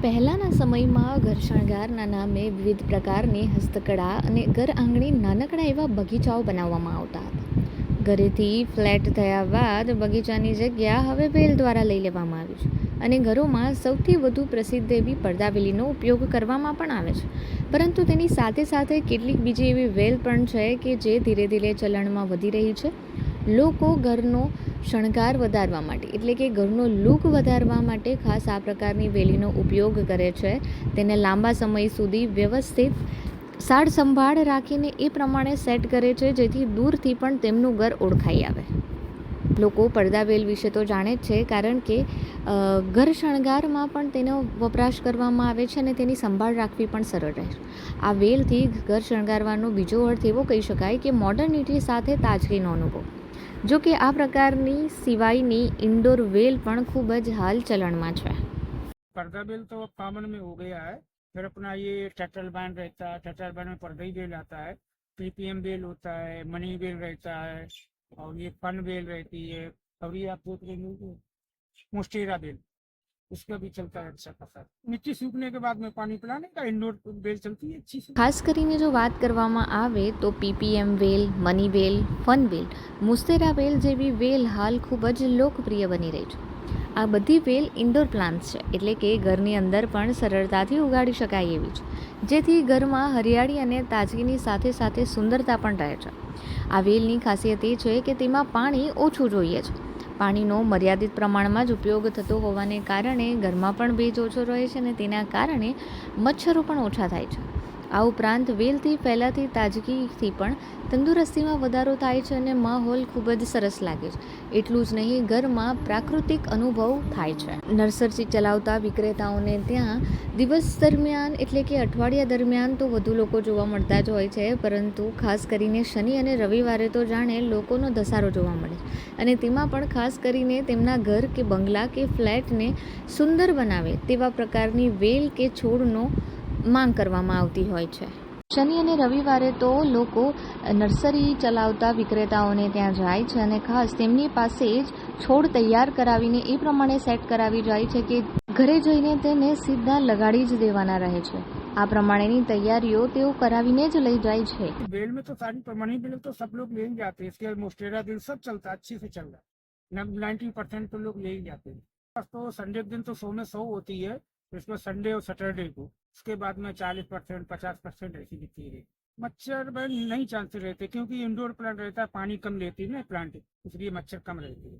પહેલાંના સમયમાં ઘર શણગારના નામે વિવિધ પ્રકારની હસ્તકળા અને ઘર આંગણે નાનકડા એવા બગીચાઓ બનાવવામાં આવતા હતા. ઘરેથી ફ્લેટ થયા બાદ બગીચાની જગ્યા હવે વેલ દ્વારા લઈ લેવામાં આવી છે અને ઘરોમાં સૌથી વધુ પ્રસિદ્ધ એવી પડદાવેલીનો ઉપયોગ કરવામાં પણ આવે છે. પરંતુ તેની સાથે સાથે કેટલીક બીજી એવી વેલ પણ છે કે જે ધીરે ધીરે ચલણમાં વધી રહી છે. લોકો ઘરનો શણગાર વધારવા માટે એટલે કે ઘરનો લુક વધારવા માટે ખાસ આ પ્રકારની વેલીનો ઉપયોગ કરે છે. તેને લાંબા સમય સુધી વ્યવસ્થિત સાર સંભાળ રાખીને એ પ્રમાણે સેટ કરે છે જેથી દૂરથી પણ તેમનું ઘર ઓળખાઈ આવે. લોકો પડદાવેલ વિશે તો જાણે જ છે કારણ કે ઘર શણગારમાં પણ તેનો વપરાશ કરવામાં આવે છે અને તેની સંભાળ રાખવી પણ સરળ રહે છે. આ વેલથી ઘર શણગારવાનો બીજો અર્થ એવો કહી શકાય કે મોડર્નિટી સાથે તાજગીનો અનુભવ. જો કે આ પ્રકારની સિવાયની ઇન્ડોર વેલ પણ ખૂબ જ હાલ ચલણમાં છે. पर्दा बेल तो अब कॉमन में हो गया है। फिर अपना ये टटल बैंड रहता है, टटल बैंड में पर्दा ही बेल आता है। पीपीएम बेल होता है, मनी बेल रहता है और ये फन बेल रहती है। और ये आप देख रहे होंगे मुस्टेरा बेल, उसका भी चलता है अच्छा खासा। मिट्टी सूखने के बाद में पानी पिलाने का इंडोर बेल चलती है अच्छी से। ખાસ કરીને જો વાત કરવામાં આવે તો પીપીએમ વેલ, મની વેલ, ફન વેલ, મુસ્તેરા વેલ જેવી વેલ હાલ ખૂબ જ લોકપ્રિય બની રહી છે. આ બધી વેલ ઇન્ડોર પ્લાન્ટ્સ છે એટલે કે ઘરની અંદર પણ સરળતાથી ઉગાડી શકાય એવી છે, જેથી ઘરમાં હરિયાળી અને તાજગીની સાથે સાથે સુંદરતા પણ રહે છે. આ વેલની ખાસિયત એ છે કે તેમાં પાણી ઓછું જોઈએ છે. પાણીનો મર્યાદિત પ્રમાણમાં જ ઉપયોગ થતો હોવાને કારણે ઘરમાં પણ ભેજ ઓછો રહે છે અને તેના કારણે મચ્છરો પણ ઓછા થાય છે. આ ઉપરાંત વેલથી ફેલાતી તાજગીથી પણ તંદુરસ્તીમાં વધારો થાય છે અને માહોલ ખૂબ જ સરસ લાગે છે. એટલું જ નહીં, ઘરમાં પ્રાકૃતિક અનુભવ થાય છે. નર્સરી ચલાવતા વિક્રેતાઓને ત્યાં દિવસ દરમિયાન એટલે કે અઠવાડિયા દરમિયાન તો વધુ લોકો જોવા મળતા જ હોય છે, પરંતુ ખાસ કરીને શનિ અને રવિવારે તો જાણે લોકોનો ધસારો જોવા મળે છે અને તેમાં પણ ખાસ કરીને તેમના ઘર કે બંગલા કે ફ્લેટને સુંદર બનાવે તેવા પ્રકારની વેલ કે છોડનો માંગ કરવામાં આવતી હોય છે. શનિ અને રવિવારે તો લોકો નર્સરી ચલાવતા વિક્રેતાઓને ત્યાં જાય છે અને ખાસ તેમની પાસે જ છોડ તૈયાર કરાવીને એ પ્રમાણે સેટ કરાવી જાય છે કે ઘરે જઈને તેને સીધા લગાડી જ દેવાના રહે છે. આ પ્રમાણેની તૈયારીઓ તેઓ કરાવીને જ લઈ જાય છે. बेल में तो सारी मनी बेल तो सब लोग ले ही जाते हैं। इसके मोस्टेरा बेल सब चलता है, अच्छे से चल रहा है। 90% तो लोग ले ही जाते हैं। तो संडे के दिन तो 100 में 100 होती है, इसमें संडे और सैटरडे को। उसके बाद में 40%, 50% ऐसी दिखती है। मच्छर नहीं चांसेस रहते क्योंकि इंडोर प्लांट रहता है, पानी कम लेती है ना प्लांट, इसलिए मच्छर कम रहते हैं।